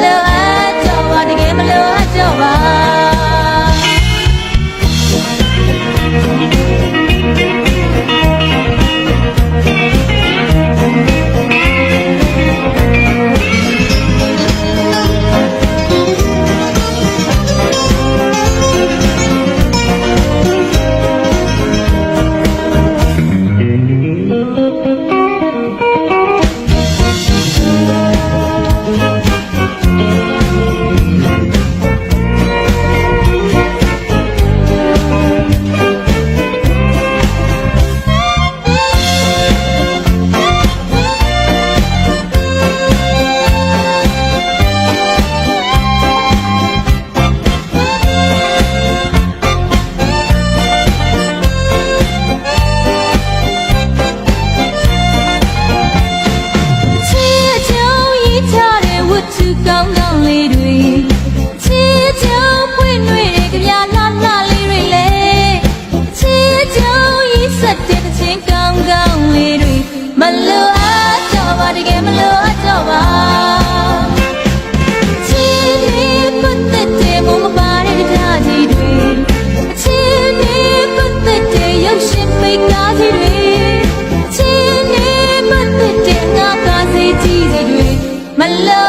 လိုအပ်တော့ပါတကယ်မလိုအပ်တော့ပါကောင်းကောင်းလေးတွေချစ်ကြုံပွင့်တွေကြပြလာလာလေးတွေလေချစ်ကြုံရစ်ဆက်တဲ့ချင်းကောင်းကောင်းလေးတွေမလိုအပ်တော့ပါတကယ်မလိုအပ်တော့ပါချစ်တွေပတ်သက်တဲ့မမပါတဲ့ထားကြီးတွေချစ်တွေပတ်သက်တဲ့ရုပ်ရှင်မိတ်ကားကြီးတွေချစ်တွေပတ်သက်တဲ့ငါးကားစီကြီးတွေမလို